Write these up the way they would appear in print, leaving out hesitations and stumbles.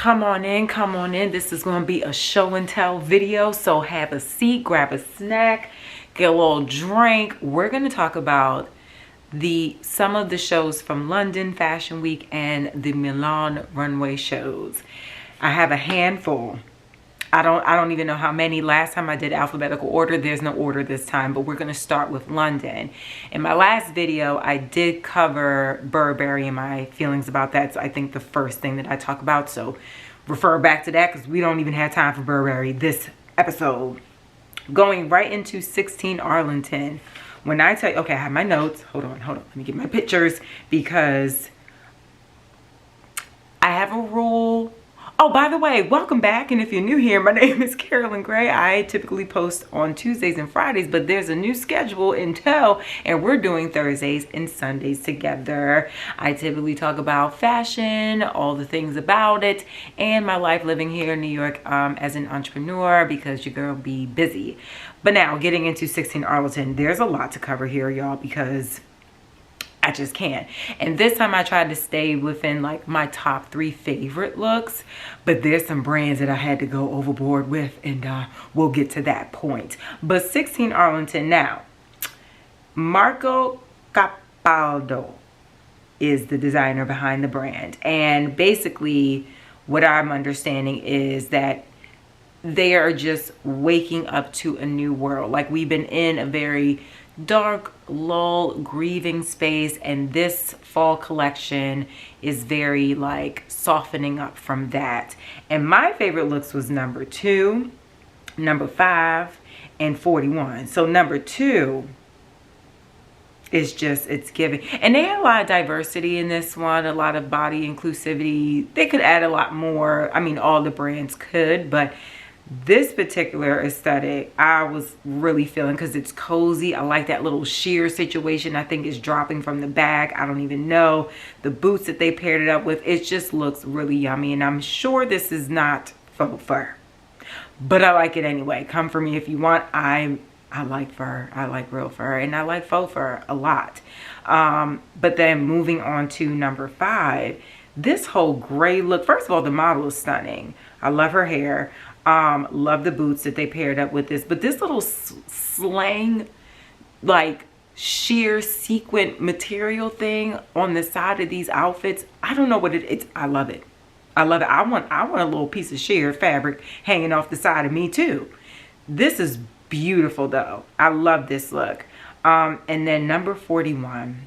Come on in, come on in. This is going to be a show and tell video. So have a seat, grab a snack, get a little drink. We're going to talk about some of the shows from London Fashion Week and the Milan runway shows. I have a handful. I don't even know how many. Last time I did alphabetical order, there's no order this time, but we're going to start with London. In my last video, I did cover Burberry and my feelings about that. So I think the first thing that I talk about, so refer back to that because we don't even have time for Burberry this episode. Going right into 16 Arlington. When I tell you, okay, I have my notes. Hold on. Let me get my pictures because I have a rule. Oh, by the way, welcome back. And if you're new here, my name is Carolyn Gray. I typically post on Tuesdays and Fridays, but there's a new schedule until, and we're doing Thursdays and Sundays together. I typically talk about fashion, all the things about it, and my life living here in New York as an entrepreneur because your girl be busy. But now getting into 16 Arlington, there's a lot to cover here, y'all, because I just can't. And this time I tried to stay within like my top 3 favorite looks, but there's some brands that I had to go overboard with, and we'll get to that point. But 16 Arlington now, Marco Capaldo is the designer behind the brand. And basically what I'm understanding is that they are just waking up to a new world. Like, we've been in a very dark, lull, grieving space, and this fall collection is very like softening up from that. And my favorite looks was number 2, number 5, and 41. So number 2 is just, it's giving, and they had a lot of diversity in this one, a lot of body inclusivity. They could add a lot more. I mean, all the brands could, but this particular aesthetic I was really feeling because it's cozy. I like that little sheer situation. I think it's dropping from the back. I don't even know. The boots that they paired it up with, it just looks really yummy. And I'm sure this is not faux fur, but I like it anyway. Come for me if you want. I like fur. I like real fur, and I like faux fur a lot. But then moving on to number 5, this whole gray look. First of all, the model is stunning. I love her hair. Love the boots that they paired up with this, but this little slang, like sheer sequin material thing on the side of these outfits, I don't know what it is. I love it. I love it. I want a little piece of sheer fabric hanging off the side of me too. This is beautiful though. I love this look. And then number 41,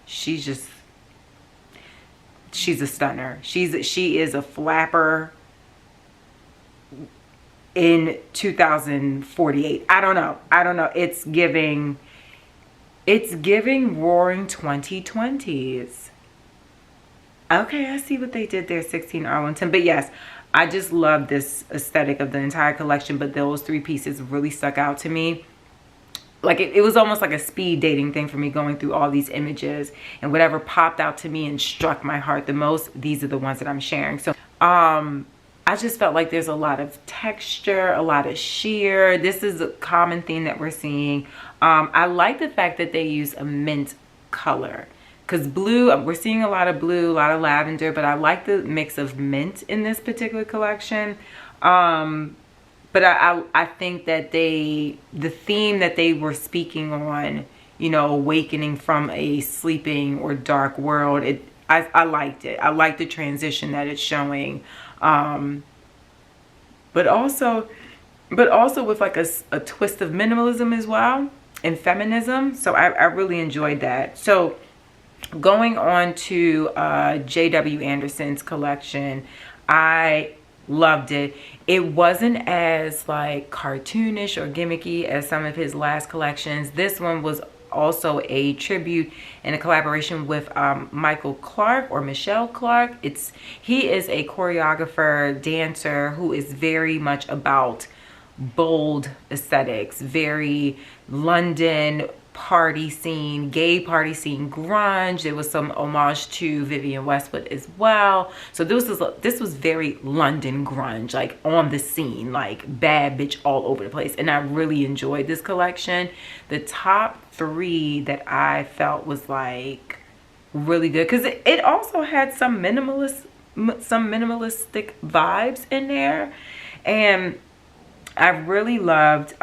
she's a stunner. She is a flapper in 2048. I don't know. It's giving roaring 2020s. Okay, I see what they did there, 16 Arlington. But yes, I just love this aesthetic of the entire collection, but those 3 pieces really stuck out to me. Like it was almost like a speed dating thing for me, going through all these images, and whatever popped out to me and struck my heart the most, these are the ones that I'm sharing. So I just felt like there's a lot of texture, a lot of sheer. This is a common theme that we're seeing. I like the fact that they use a mint color, because blue, we're seeing a lot of blue, a lot of lavender, but I like the mix of mint in this particular collection. But I think that the theme that they were speaking on, you know, awakening from a sleeping or dark world, I liked it. I liked the transition that it's showing. But also with like a twist of minimalism as well, and feminism. So I really enjoyed that. So going on to J.W. Anderson's collection, I loved it. It wasn't as like cartoonish or gimmicky as some of his last collections. This one was also a tribute and a collaboration with Michael Clark or Michelle Clark. He is a choreographer, dancer who is very much about bold aesthetics, very London party scene, gay party scene, grunge. There was some homage to Vivienne Westwood as well. So this was very London grunge, like on the scene, like bad bitch all over the place. And I really enjoyed this collection. The top 3 that I felt was like really good, because it also had some minimalist some minimalistic vibes in there. And I really loved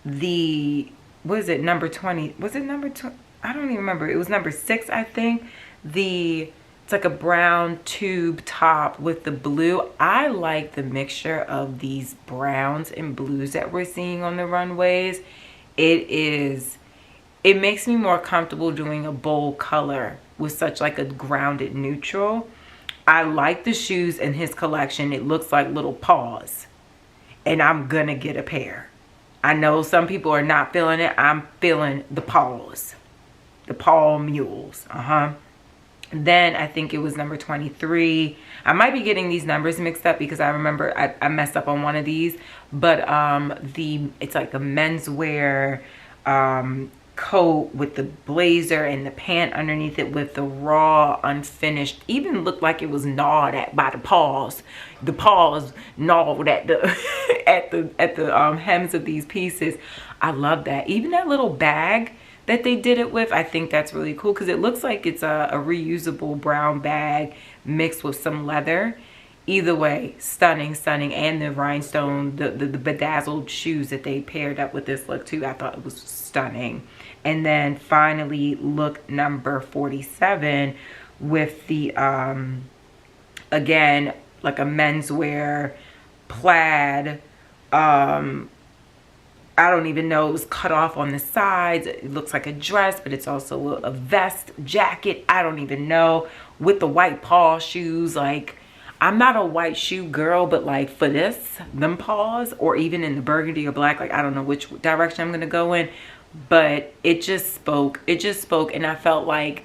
the, what is it, number 20? Was it number 20? I don't even remember. It was number 6, I think. It's like a brown tube top with the blue. I like the mixture of these browns and blues that we're seeing on the runways. It makes me more comfortable doing a bold color with such like a grounded neutral. I like the shoes in his collection. It looks like little paws, and I'm gonna get a pair. I know some people are not feeling it. I'm feeling the paws, the paw mules. Then I think it was number 23. I might be getting these numbers mixed up because I remember I messed up on one of these. But it's like a menswear coat with the blazer and the pant underneath it with the raw unfinished. Even looked like it was gnawed at by the paws. The paws gnawed at the at the hems of these pieces. I love that. Even that little bag that they did it with, I think that's really cool because it looks like it's a reusable brown bag mixed with some leather. Either way, stunning. And the rhinestone, the bedazzled shoes that they paired up with this look too, I thought it was stunning. And then finally, look number 47 with the again, like a menswear plaid, I don't even know, it was cut off on the sides. It looks like a dress, but it's also a vest, jacket. I don't even know. With the white paw shoes. Like, I'm not a white shoe girl, but like for them paws, or even in the burgundy or black, like I don't know which direction I'm gonna go in. But it just spoke. And I felt like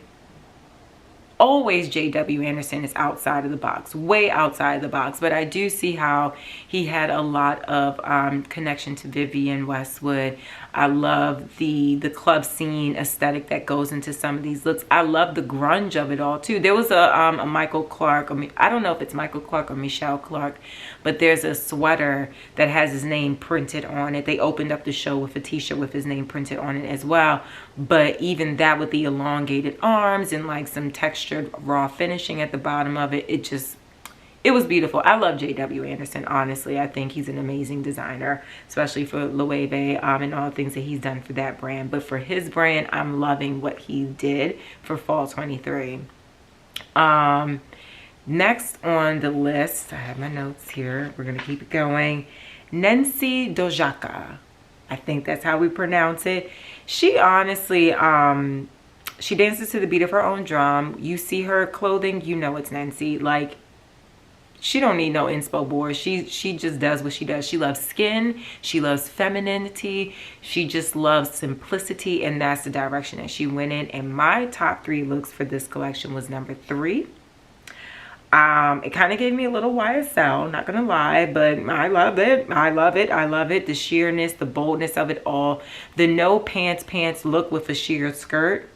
always J.W. Anderson is outside of the box, way outside of the box. But I do see how he had a lot of connection to Vivienne Westwood. I love the club scene aesthetic that goes into some of these looks. I love the grunge of it all too. There was a Michael Clark, I don't know if it's Michael Clark or Michelle Clark, but there's a sweater that has his name printed on it. They opened up the show with a t-shirt with his name printed on it as well. But even that with the elongated arms and like some textured raw finishing at the bottom of it, it was beautiful. I love J.W. Anderson, honestly. I think he's an amazing designer, especially for Loewe and all the things that he's done for that brand. But for his brand, I'm loving what he did for fall 23. Next on the list, I have my notes here. We're going to keep it going. Nancy Dojaka. I think that's how we pronounce it. She honestly, she dances to the beat of her own drum. You see her clothing, you know it's Nancy. Like, she don't need no inspo board. She just does what she does. She loves skin. She loves femininity. She just loves simplicity, and that's the direction that she went in. And my top 3 looks for this collection was number 3. It kind of gave me a little YSL, not gonna lie, but I love it. The sheerness, the boldness of it all. The no pants look with a sheer skirt.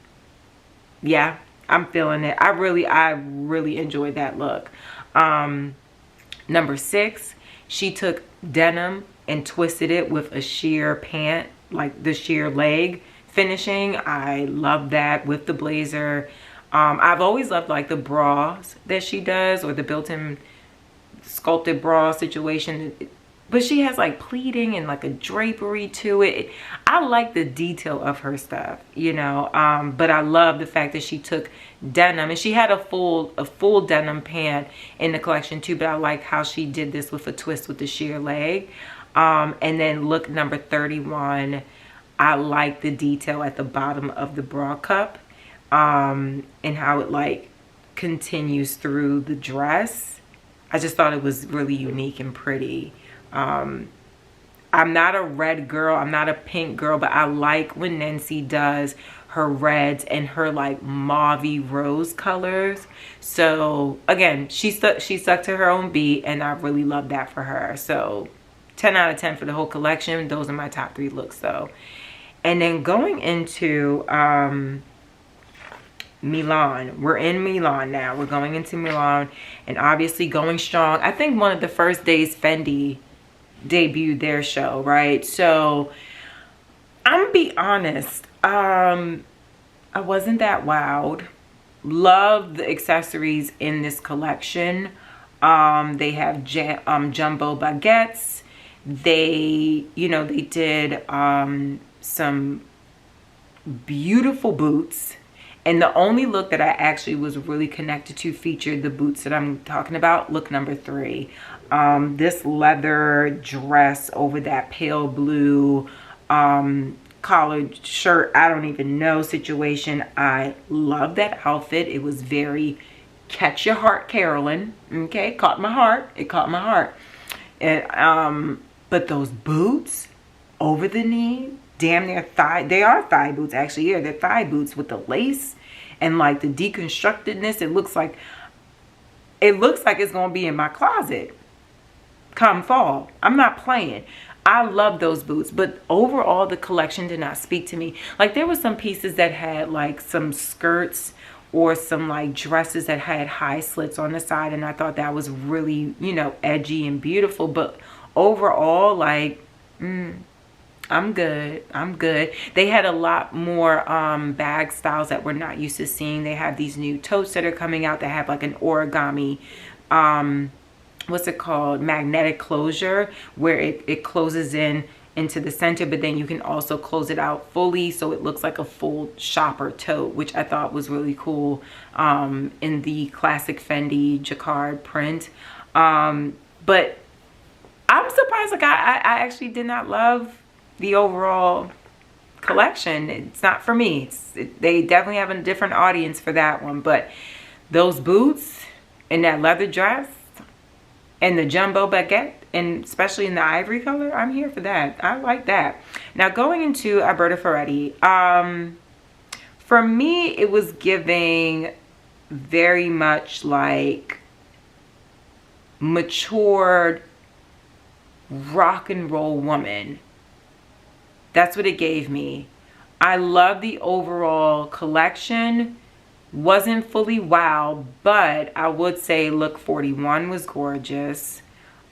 Yeah, I'm feeling it. I really enjoyed that look. Number 6, she took denim and twisted it with a sheer pant, like the sheer leg finishing. I love that with the blazer. I've always loved like the bras that she does, or the built-in sculpted bra situation. But she has like pleating and like a drapery to it. I like the detail of her stuff, you know. But I love the fact that she took denim, and she had a full denim pant in the collection too. But I like how she did this with a twist with the sheer leg. And then look number 31. I like the detail at the bottom of the bra cup. And how it like continues through the dress. I just thought it was really unique and pretty. I'm not a red girl, I'm not a pink girl, but I like when Nancy does her reds and her like mauve-y rose colors. So again, she stuck to her own beat, and I really love that for her. So 10 out of 10 for the whole collection. Those are my top 3 looks though. And then going into Milan. We're in Milan now. We're going into Milan, and obviously going strong. I think one of the first days Fendi debuted their show, right? So I'm gonna be honest, I wasn't that wowed love the accessories in this collection. They have jumbo baguettes. They, you know, they did some beautiful boots. And the only look that I actually was really connected to featured the boots that I'm talking about, look number 3. This leather dress over that pale blue collared shirt, I don't even know situation. I love that outfit. It was very catch your heart, Carolyn. Okay, caught my heart. It caught my heart. And but those boots over the knee, damn near thigh, they are thigh boots actually. Yeah, they're thigh boots with the lace and like the deconstructedness. It looks like it's gonna be in my closet come fall. I'm not playing. I love those boots, but overall the collection did not speak to me. Like there were some pieces that had like some skirts or some like dresses that had high slits on the side, and I thought that was really, you know, edgy and beautiful. But overall, like, I'm good. I'm good. They had a lot more bag styles that we're not used to seeing. They have these new totes that are coming out that have like an origami, what's it called, magnetic closure, where it closes into the center, but then you can also close it out fully so it looks like a full shopper tote, which I thought was really cool, in the classic Fendi jacquard print. But I'm surprised, like I actually did not love the overall collection. It's not for me. They definitely have a different audience for that one, but those boots and that leather dress and the jumbo baguette, and especially in the ivory color, I'm here for that. I like that. Now going into Alberta Ferretti, for me it was giving very much like matured rock and roll woman. That's what it gave me. I love the overall collection. Wasn't fully wow, but I would say look 41 was gorgeous.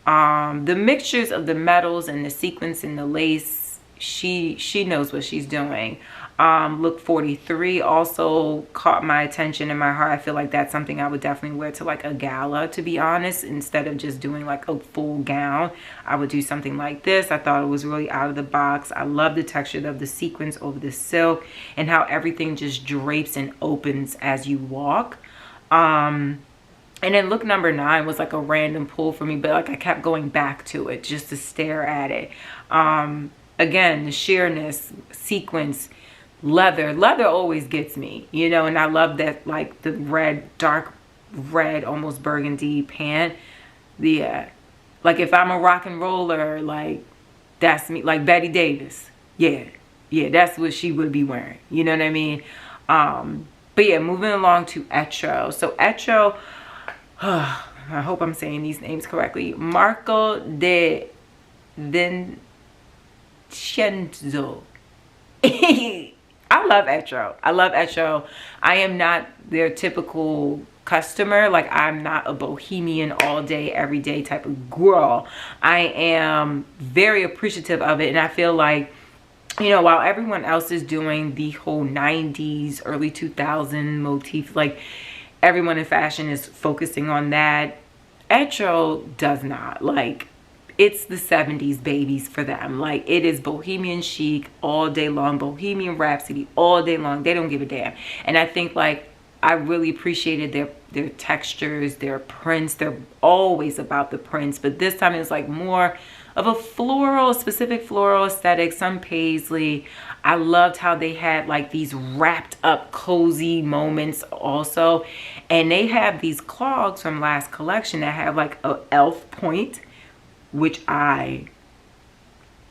The mixtures of the metals and the sequins and the lace, she knows what she's doing. Look 43 also caught my attention and my heart. I feel like that's something I would definitely wear to like a gala, to be honest. Instead of just doing like a full gown, I would do something like this. I thought it was really out of the box. I love the texture of the sequins over the silk and how everything just drapes and opens as you walk. And then look number 9 was like a random pull for me, but like I kept going back to it just to stare at it. Again, the sheerness, sequins, leather always gets me, you know, and I love that, like the red, dark red, almost burgundy pant. Yeah, like if I'm a rock and roller, like that's me, like Betty Davis. Yeah, that's what she would be wearing, you know what I mean? But yeah, moving along to Etro. So Etro, I hope I'm saying these names correctly. Marco de Vincenzo. I love Etro. I love Etro. I am not their typical customer. Like I'm not a bohemian all day, every day type of girl. I am very appreciative of it. And I feel like, you know, while everyone else is doing the whole 90s, early 2000 motif, like everyone in fashion is focusing on that, Etro does not. Like it's the 70s babies for them. Like it is bohemian chic all day long, bohemian rhapsody all day long. They don't give a damn. And I think like I really appreciated their textures, their prints. They're always about the prints, but this time it was like more of a floral, specific floral aesthetic, some paisley. I loved how they had like these wrapped up cozy moments also. And they have these clogs from last collection that have like a elf point, which I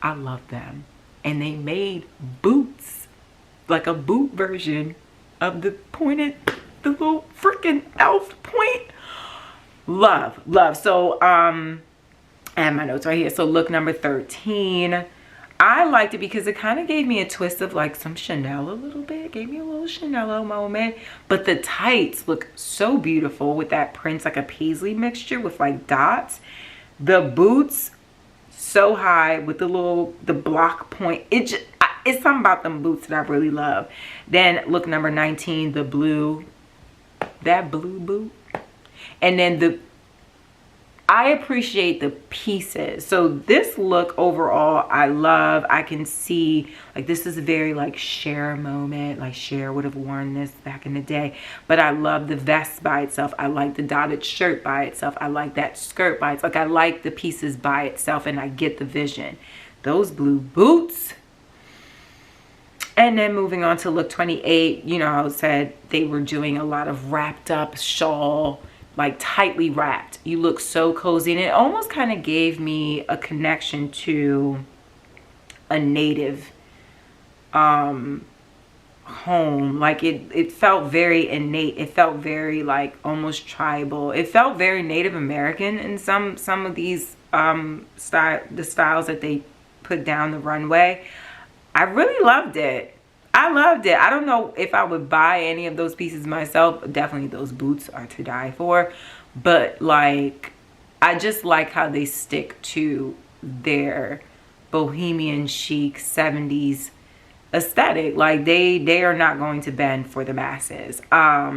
love them. And they made boots, like a boot version of the pointed, the little freaking elf point. Love. So I have my notes right here. So look number 13. I liked it because it kind of gave me a twist of like some Chanel a little bit. Gave me a little Chanel moment. But the tights look so beautiful with that print, like a paisley mixture with like dots. The boots so high with the block point. It's something about them boots that I really love. Then look number 19, the blue. that blue boot. And then I appreciate the pieces. So this look overall, I love. I can see, like, this is a very, like, Cher moment. Like, Cher would have worn this back in the day. But I love the vest by itself. I like the dotted shirt by itself. I like that skirt by itself. Like, I like the pieces by itself, and I get the vision. Those blue boots. And then moving on to look 28, you know, I said they were doing a lot of wrapped up shawl, like tightly wrapped. You look so cozy, and it almost kind of gave me a connection to a native home. Like it felt very innate. It felt very like almost tribal. It felt very Native American in some of these the styles that they put down the runway. I really loved it. I loved it. I don't know if I would buy any of those pieces myself. Definitely those boots are to die for. But like, I just like how they stick to their bohemian chic 70s aesthetic. Like they are not going to bend for the masses. Let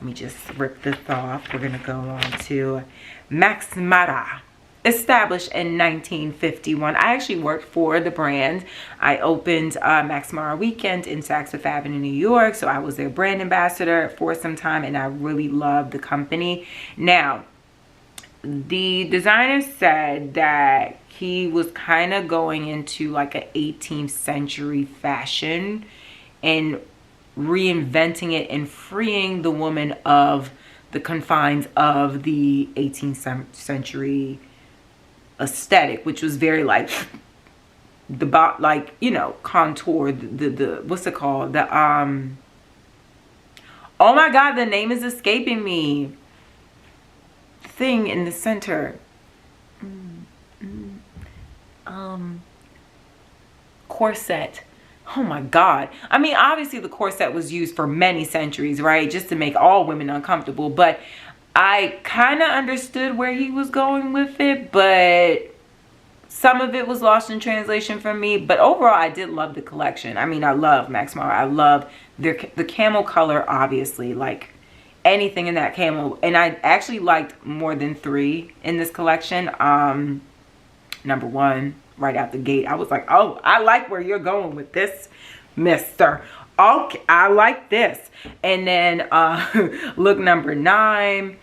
me just rip this off. We're gonna go on to Max Mara. Established in 1951. I actually worked for the brand. I opened Max Mara Weekend in Saks Fifth Avenue, New York. So I was their brand ambassador for some time, and I really loved the company. Now, the designer said that he was kind of going into like an 18th century fashion and reinventing it and freeing the woman of the confines of the 18th century aesthetic, which was very like like, you know, contour, the what's it called, the oh my god, the name is escaping me, thing in the center, corset. Oh my god. I mean, obviously the corset was used for many centuries, right, just to make all women uncomfortable, but I kind of understood where he was going with it, but some of it was lost in translation for me. But overall, I did love the collection. I mean, I love Max Mara. I love the camel color, obviously, like anything in that camel. And I actually liked more than 3 in this collection. Number 1, right out the gate, I was like, oh, I like where you're going with this, mister. Okay, I like this. And then look number 9.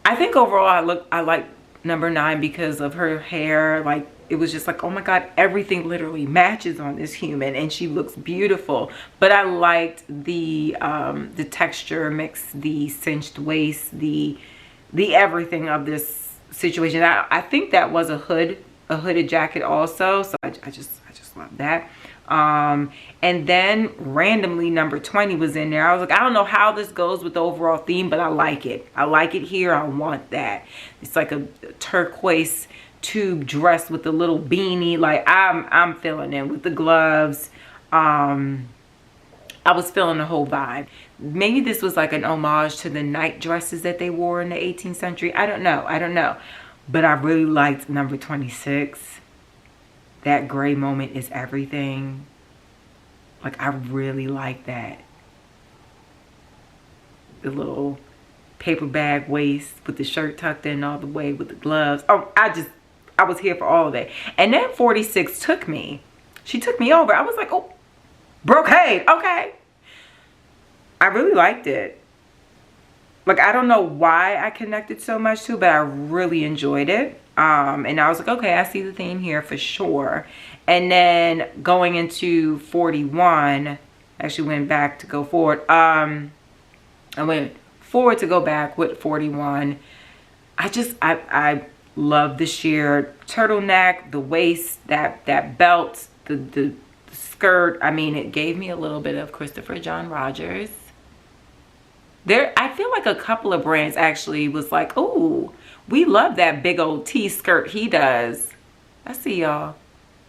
I think overall I like number 9 because of her hair. Like, it was just like, oh my god, everything literally matches on this human, and she looks beautiful. But I liked the texture mix, the cinched waist, the everything of this situation. I think that was a hooded jacket also, so I just love that. And then randomly number 20 was in there. I was like, I don't know how this goes with the overall theme, but I like it. I like it here. I want that. It's like a turquoise tube dress with a little beanie. Like, I'm feeling it with the gloves. I was feeling the whole vibe. Maybe this was like an homage to the night dresses that they wore in the 18th century. I don't know. But I really liked number 26. That gray moment is everything. Like, I really like that. The little paper bag waist with the shirt tucked in all the way with the gloves. Oh, I was here for all of that. And then 46 took me. She took me over. I was like, oh, brocade. Okay. I really liked it. Like, I don't know why I connected so much to it, but I really enjoyed it. And I was like, okay, I see the theme here for sure. And then going into 41, actually went back to go forward. I went forward to go back with 41. I love the sheer turtleneck, the waist, that belt, the skirt. I mean, it gave me a little bit of Christopher John Rogers. I feel like a couple of brands actually was like, oh, we love that big old T-skirt he does. I see y'all.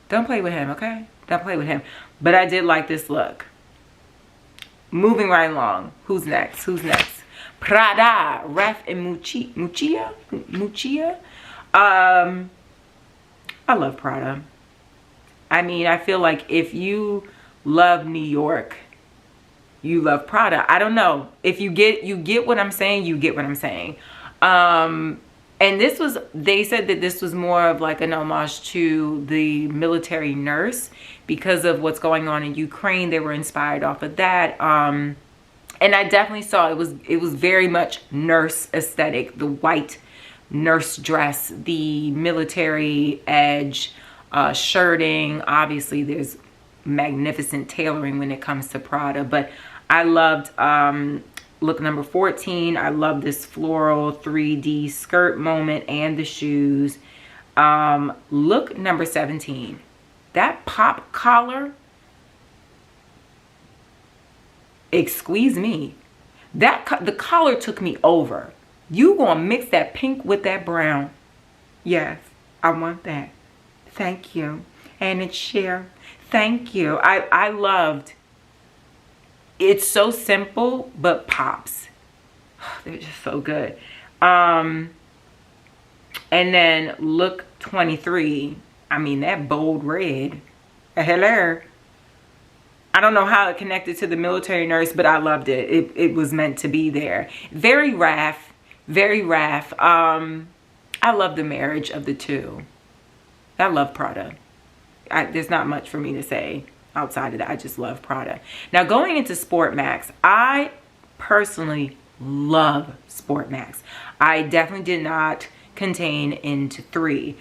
Don't play with him, okay? Don't play with him. But I did like this look. Moving right along. Who's next? Prada, Ref and Muccia. I love Prada. I mean, I feel like if you love New York, you love Prada. I don't know. If you get what I'm saying, you get what I'm saying. And this was, they said that this was more of like an homage to the military nurse because of what's going on in Ukraine. They were inspired off of that. And I definitely saw it was very much nurse aesthetic, the white nurse dress, the military edge, shirting. Obviously there's magnificent tailoring when it comes to Prada, but I loved look number 14. I love this floral 3D skirt moment and the shoes. Look number 17. That pop collar, excuse me, the collar took me over. You gonna mix that pink with that brown? Yes, I want that. Thank you. And it's sheer. Thank you. I loved. It's so simple, but pops. They're just so good. And then look 23. I mean, that bold red. Hello. I don't know how it connected to the military nurse, but I loved it. It was meant to be there. Very Raf. Very Raf. I love the marriage of the two. I love Prada. There's not much for me to say outside of that. I just love Prada. Now going into Sportmax, I personally love Sportmax. I definitely did not contain into 3.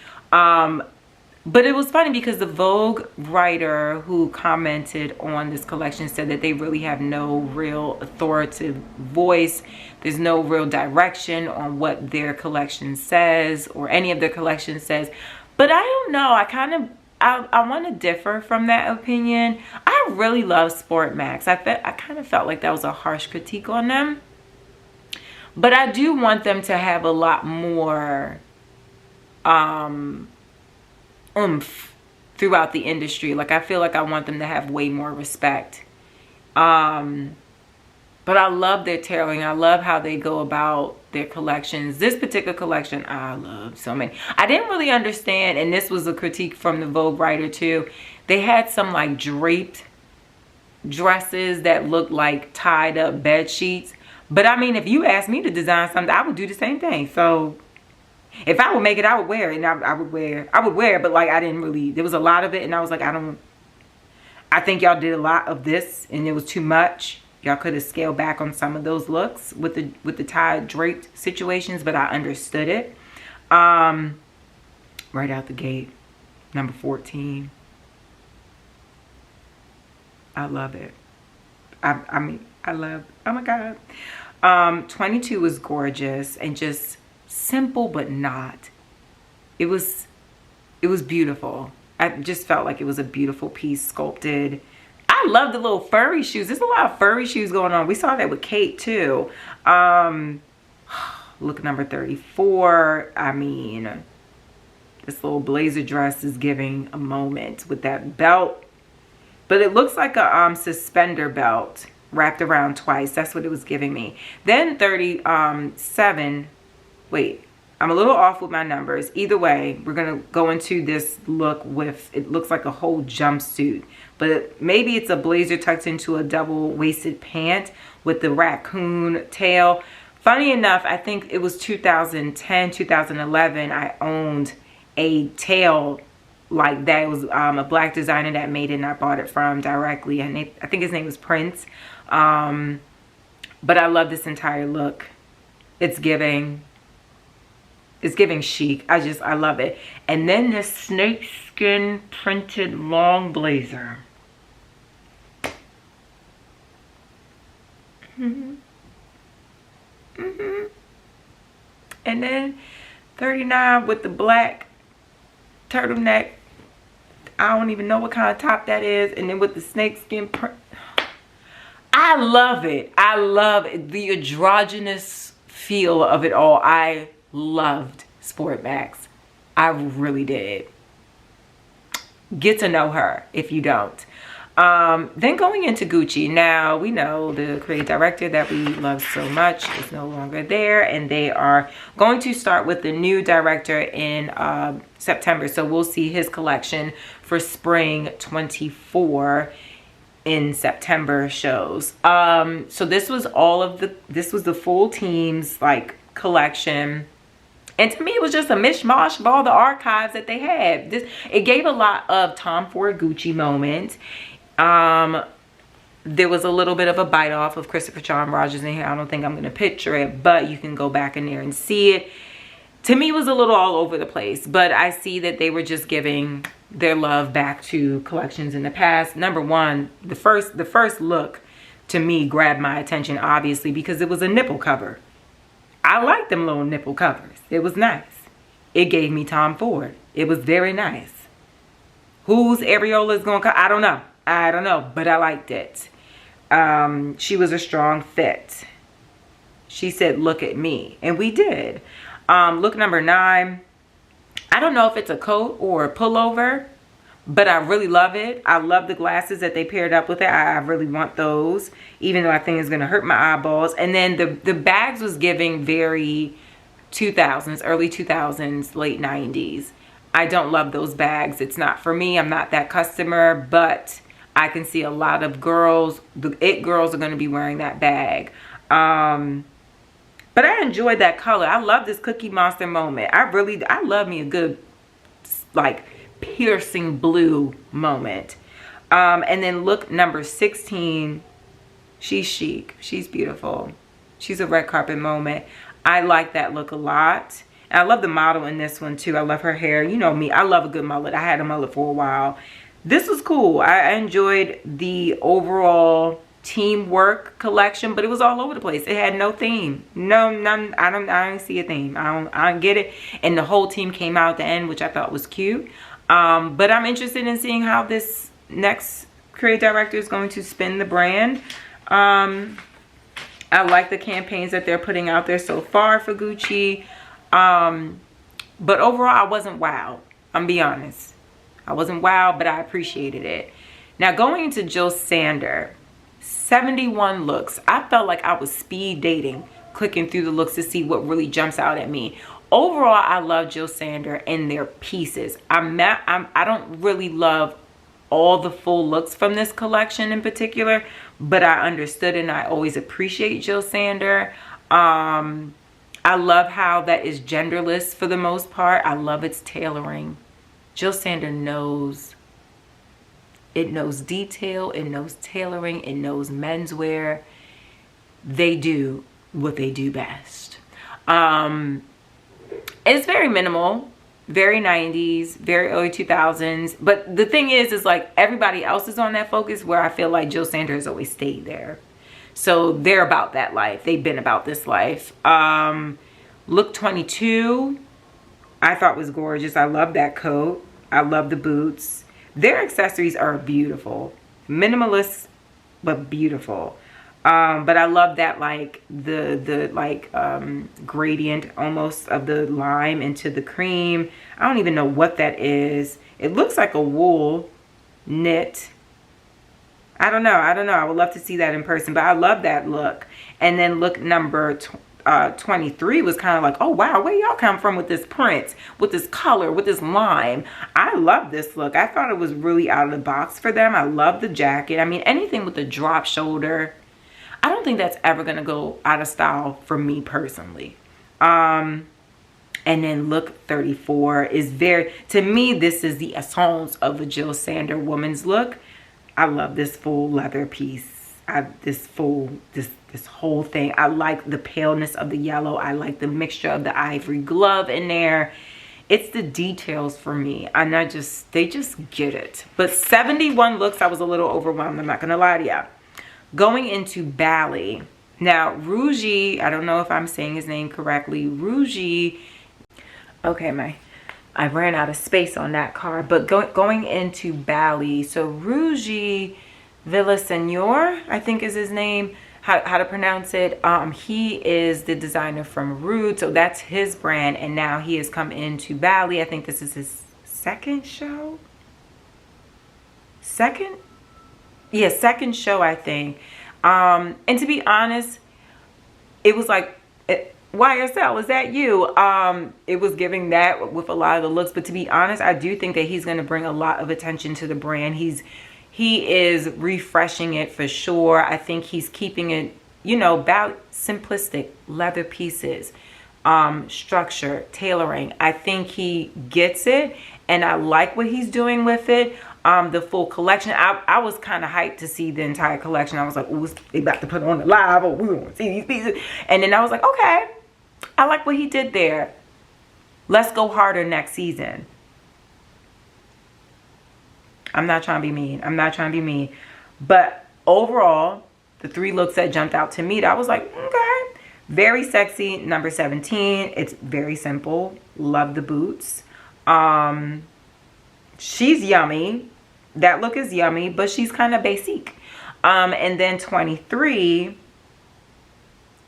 But it was funny because the Vogue writer who commented on this collection said that they really have no real authoritative voice. There's no real direction on what their collection says or any of their collection says. But I don't know. I want to differ from that opinion. I really love Sportmax. I kind of felt like that was a harsh critique on them. But I do want them to have a lot more oomph throughout the industry. Like, I feel like I want them to have way more respect. But I love their tailoring. I love how they go about their collections. This particular collection, I love so many. I didn't really understand, and this was a critique from the Vogue writer too. They had some like draped dresses that looked like tied up bed sheets. But I mean, if you asked me to design something, I would do the same thing. So if I would make it, I would wear it. And I would wear it, but like I didn't really, there was a lot of it. And I was like, I think y'all did a lot of this and it was too much. Y'all could have scaled back on some of those looks with the tied draped situations, but I understood it. Right out the gate, number 14. I love it. I mean, I love, oh my God. 22 was gorgeous and just simple, but not. It was beautiful. I just felt like it was a beautiful piece, sculpted. I love the little furry shoes. There's a lot of furry shoes going on. We saw that with Kate too. Look, number 34. I mean, this little blazer dress is giving a moment with that belt. But it looks like a suspender belt wrapped around twice. That's what it was giving me. Then 37. Wait, I'm a little off with my numbers. Either way, we're going to go into this look with, it looks like a whole jumpsuit. But maybe it's a blazer tucked into a double-waisted pant with the raccoon tail. Funny enough, I think it was 2010, 2011, I owned a tail like that. It was a black designer that made it and I bought it from directly. And I think his name was Prince. But I love this entire look. It's giving chic. I love it. And then this snakeskin printed long blazer. And then 39 with the black turtleneck. I don't even know what kind of top that is. And then with the snakeskin print. I love it. I love it. The androgynous feel of it all. I loved Sportmax. I really did. Get to know her if you don't. Then going into Gucci. Now we know the creative director that we love so much is no longer there, and they are going to start with the new director in September. So we'll see his collection for spring 24. in September shows. So this was this was the full team's like collection. And to me, it was just a mishmash of all the archives that they had. It gave a lot of Tom Ford Gucci moments. There was a little bit of a bite off of Christopher John Rogers in here. I don't think I'm going to picture it, but you can go back in there and see it. To me, it was a little all over the place, but I see that they were just giving their love back to collections in the past. Number one, the first look to me grabbed my attention, obviously, because it was a nipple cover. I like them little nipple covers. It was nice. It gave me Tom Ford. It was very nice. Whose areola is going to come? I don't know. I don't know, but I liked it. She was a strong fit. She said, look at me. And we did. Look number 9. I don't know if it's a coat or a pullover, but I really love it. I love the glasses that they paired up with it. I really want those, even though I think it's going to hurt my eyeballs. And then the bags was giving very 2000s, early 2000s, late 90s. I don't love those bags. It's not for me. I'm not that customer, but I can see a lot of girls, the it girls are going to be wearing that bag. But I enjoyed that color. I love this Cookie Monster moment. I love me a good, like, piercing blue moment. And then look number 16. She's chic. She's beautiful. She's a red carpet moment. I like that look a lot. And I love the model in this one too. I love her hair. You know me, I love a good mullet. I had a mullet for a while. This was cool. I enjoyed the overall teamwork collection, but it was all over the place. It had no theme. None. I don't see a theme. I don't get it. And the whole team came out at the end, which I thought was cute. But I'm interested in seeing how this next creative director is going to spin the brand. I like the campaigns that they're putting out there so far for Gucci. But overall, I wasn't wowed. I'm be honest. I wasn't wowed, but I appreciated it. Now, going into Jil Sander, 71 looks. I felt like I was speed dating, clicking through the looks to see what really jumps out at me. Overall, I love Jil Sander and their pieces. I don't really love all the full looks from this collection in particular, but I understood and I always appreciate Jil Sander. I love how that is genderless for the most part. I love its tailoring. Jil Sander knows. It knows detail. It knows tailoring. It knows menswear. They do what they do best. It's very minimal, very 90s, very early 2000s. But the thing is like everybody else is on that focus where I feel like Jil Sander has always stayed there. So they're about that life. They've been about this life. Look 22, I thought was gorgeous. I love that coat. I love the boots. Their accessories are beautiful. Minimalist, but beautiful. But I love that like the gradient almost of the lime into the cream. I don't even know what that is. It looks like a wool knit. I don't know. I would love to see that in person, but I love that look. And then look number 23 was kind of like, oh wow, where y'all come from with this print, with this color, with this lime. I love this look. I thought it was really out of the box for them. I love the jacket. I mean, anything with the drop shoulder, I don't think that's ever gonna go out of style for me personally. And then look 34 is very, to me, this is the essence of a Jil Sander woman's look. I love this full leather piece. This whole thing. I like the paleness of the yellow. I like the mixture of the ivory glove in there. It's the details for me. And they just get it. But 71 looks, I was a little overwhelmed. I'm not going to lie to you. Going into Bally. Now, Rougie, I don't know if I'm saying his name correctly. Rougie, okay, I ran out of space on that card. But going into Bally, so Rougie Villasenor, I think is his name. How to pronounce it. He is the designer from Rude, so that's his brand, and now he has come into Bally. I think this is his second show. Second show, I think. And to be honest, it was like, YSL, is that you? It was giving that with a lot of the looks, but to be honest, I do think that he's going to bring a lot of attention to the brand. He is refreshing it for sure. I think he's keeping it, you know, about simplistic leather pieces, structure, tailoring. I think he gets it, and I like what he's doing with it. The full collection, I was kind of hyped to see the entire collection. I was like, ooh, they about to put on the live, or we want to see these pieces. And then I was like, okay, I like what he did there. Let's go harder next season. I'm not trying to be mean. I'm not trying to be mean. But overall, the 3 looks that jumped out to me, that I was like, okay. Very sexy, number 17. It's very simple. Love the boots. She's yummy. That look is yummy, but she's kind of basic. And then 23,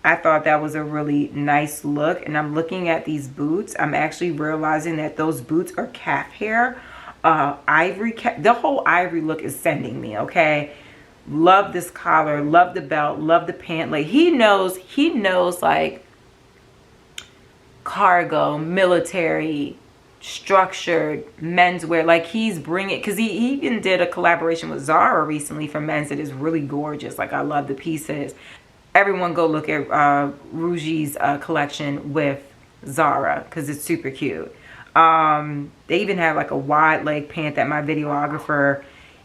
I thought that was a really nice look. And I'm looking at these boots. I'm actually realizing that those boots are calf hair. Ivory, the whole ivory look is sending me, okay? Love this collar, love the belt, love the pant leg. He knows like cargo, military, structured menswear. Like he's bringing, because he even did a collaboration with Zara recently for men's that is really gorgeous. Like I love the pieces. Everyone go look at Rougi's collection with Zara because it's super cute. They even have like a wide leg pant that my videographer,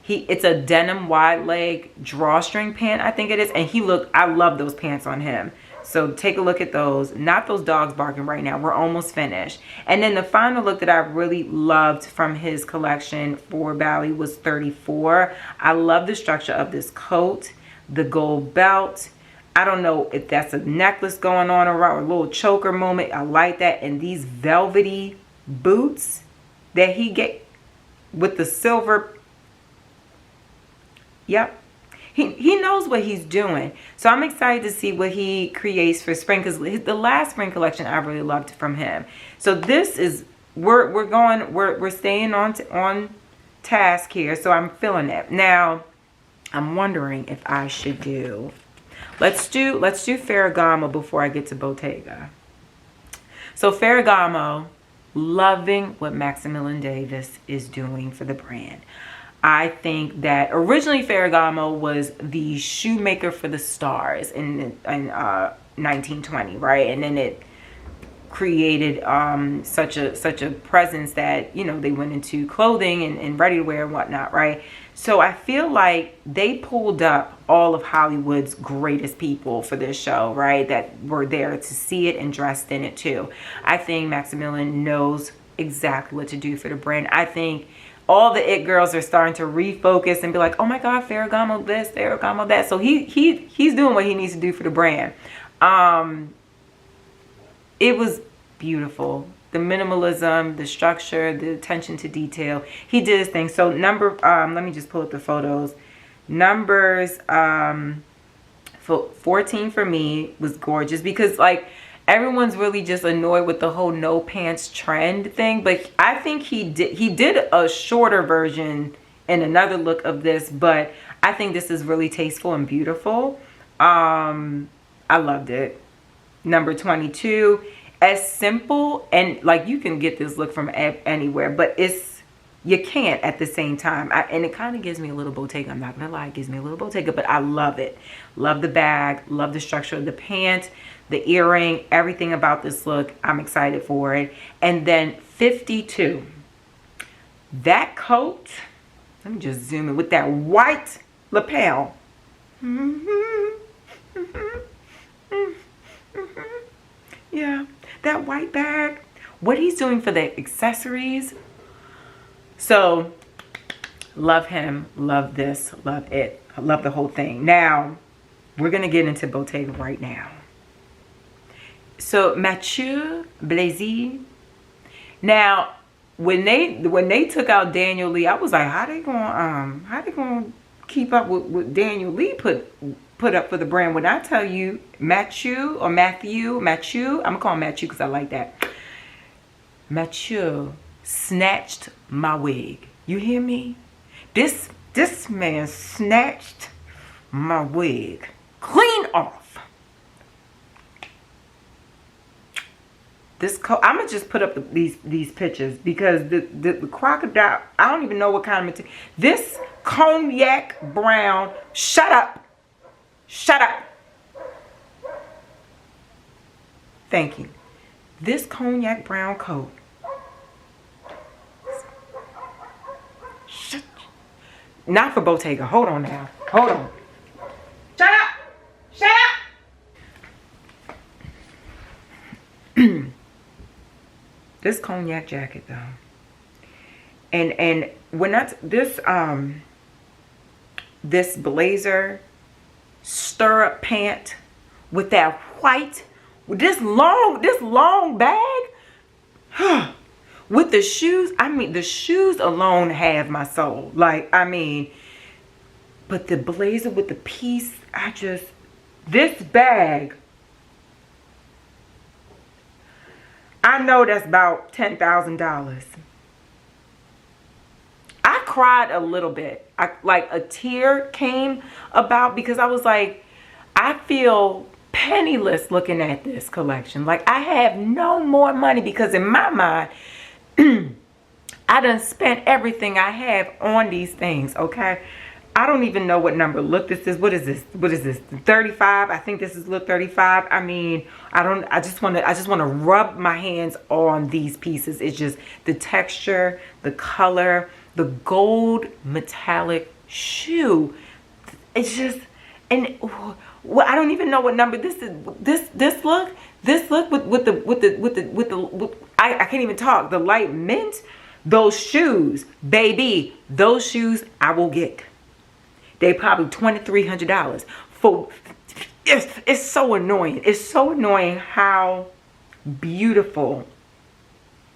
it's a denim wide leg drawstring pant, I think it is. And I love those pants on him. So take a look at those. Not those dogs barking right now. We're almost finished. And then the final look that I really loved from his collection for Bally was 34. I love the structure of this coat, the gold belt. I don't know if that's a necklace going on or a little choker moment. I like that. And these velvety boots that he get with the silver. Yep. He knows what he's doing. So I'm excited to see what he creates for spring, because the last spring collection I really loved from him. So this is, we're staying on task here. So I'm feeling it. Now, I'm wondering if I should do, let's do Ferragamo before I get to Bottega. So Ferragamo, loving what Maximilian Davis is doing for the brand. I think that originally Ferragamo was the shoemaker for the stars in 1920, right? And then it created such a presence that, you know, they went into clothing and ready to wear and whatnot, right? So I feel like they pulled up all of Hollywood's greatest people for this show, right? That were there to see it and dressed in it too. I think Maximilian knows exactly what to do for the brand. I think all the it girls are starting to refocus and be like, oh my God, Ferragamo this, Ferragamo that. So he's doing what he needs to do for the brand. It was beautiful. The minimalism, the structure, the attention to detail. He did his thing. So let me just pull up the photos. Numbers 14 for me was gorgeous, because like everyone's really just annoyed with the whole no pants trend thing, but I think he did a shorter version in another look of this, but I think this is really tasteful and beautiful. I loved it. Number 22, as simple, and like you can get this look from anywhere, but you can't at the same time. And it kind of gives me a little Bottega. I'm not gonna lie, it gives me a little Bottega, but I love it. Love the bag, love the structure of the pant, the earring, everything about this look. I'm excited for it. And then 52, that coat, let me just zoom in with that white lapel. Yeah, that white bag, what he's doing for the accessories. So love him, love this, love it. I love the whole thing. Now we're gonna get into Bottega right now. So Mathieu Blazy. Now when they took out Daniel Lee, I was like, how they gonna keep up with what Daniel Lee put up for the brand? When I tell you Mathieu, I'm gonna call him Mathieu because I like that. Mathieu snatched my wig. You hear me? This man snatched my wig clean off. This coat, I'm gonna just put up these pictures because the crocodile, I don't even know what kind of material. This cognac brown, shut up. Thank you. This cognac brown coat. Not for Bottega. Hold on now. Hold on. Shut up. This cognac jacket though. And when that's this blazer stirrup pant with that white, with this long bag, with the shoes, I mean, the shoes alone have my soul. Like, I mean, but the blazer with the piece, this bag, I know that's about $10,000. I cried a little bit. Like a tear came about because I was like, I feel penniless looking at this collection. Like, I have no more money because in my mind, I done spent everything I have on these things, okay? I don't even know what number look this is. What is this? 35? I think this is look 35. I mean, I just want to rub my hands on these pieces. It's just the texture, the color, the gold metallic shoe. It's just, and well, I don't even know what number this is. This look with the I can't even talk. The light mint, those shoes, baby, those shoes I will get. They probably $2,300 for. It's so annoying. It's so annoying how beautiful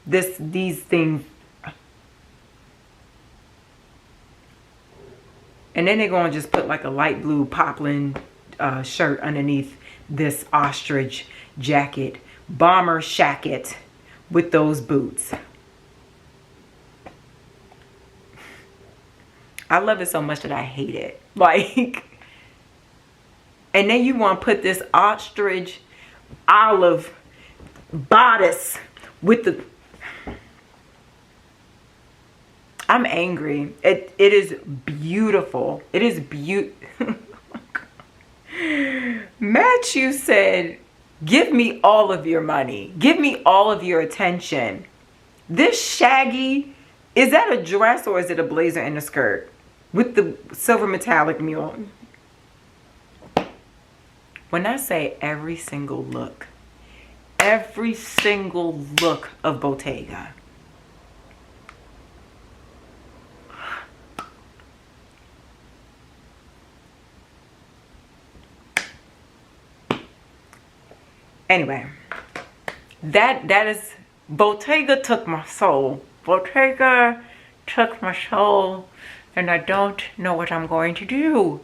these things. And then they're going to just put like a light blue poplin shirt underneath this ostrich jacket, bomber shacket with those boots. I love it so much that I hate it. Like, and then you want to put this ostrich olive bodice with the, I'm angry. It is beautiful. It is beautiful. Matthew said, give me all of your money. Give me all of your attention. This shaggy, is that a dress or is it a blazer and a skirt? With the silver metallic mule. When I say every single look of Bottega. Anyway, that is, Bottega took my soul. Bottega took my soul, and I don't know what I'm going to do.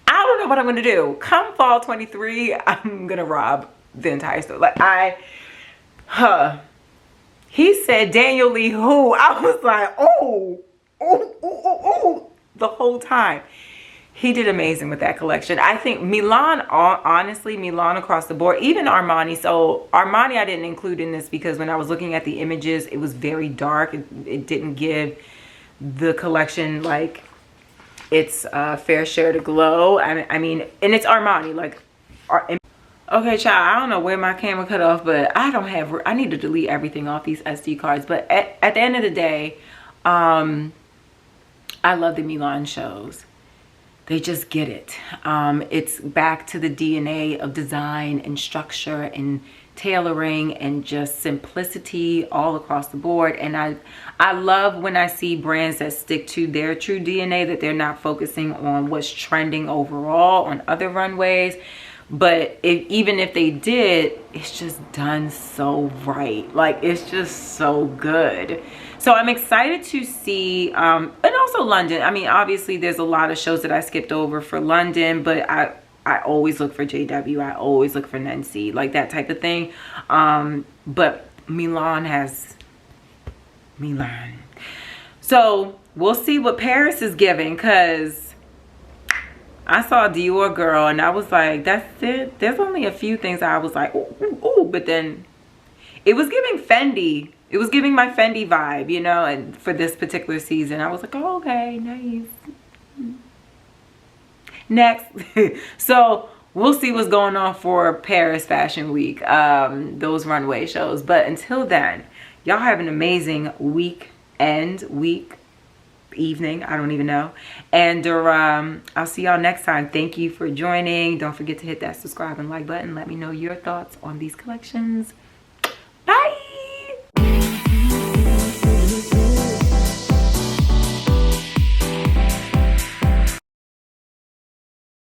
I don't know what I'm going to do. Come fall 23, I'm going to rob the entire store. Like, he said, Daniel Lee who? I was like, oh, the whole time. He did amazing with that collection. I think Milan, honestly, Milan across the board, even Armani. So Armani I didn't include in this because when I was looking at the images, it was very dark. It didn't give the collection like its fair share to glow. I mean, and it's Armani. Like, okay, child, I don't know where my camera cut off, but I need to delete everything off these SD cards. But at the end of the day, I love the Milan shows. They just get it. It's back to the DNA of design and structure and tailoring and just simplicity all across the board. And I love when I see brands that stick to their true DNA, that they're not focusing on what's trending overall on other runways. But even if they did, it's just done so right. Like, it's just so good. So I'm excited to see, and also London. I mean, obviously there's a lot of shows that I skipped over for London, but I always look for JW. I always look for Nancy, like that type of thing. But Milan has Milan. So we'll see what Paris is giving, because I saw Dior Girl and I was like, that's it. There's only a few things I was like, ooh, but then it was giving Fendi. It was giving my Fendi vibe, you know, and for this particular season, I was like, oh, okay, nice. Next. So we'll see what's going on for Paris Fashion Week, those runway shows. But until then, y'all have an amazing week, evening, I don't even know. And I'll see y'all next time. Thank you for joining. Don't forget to hit that subscribe and like button. Let me know your thoughts on these collections.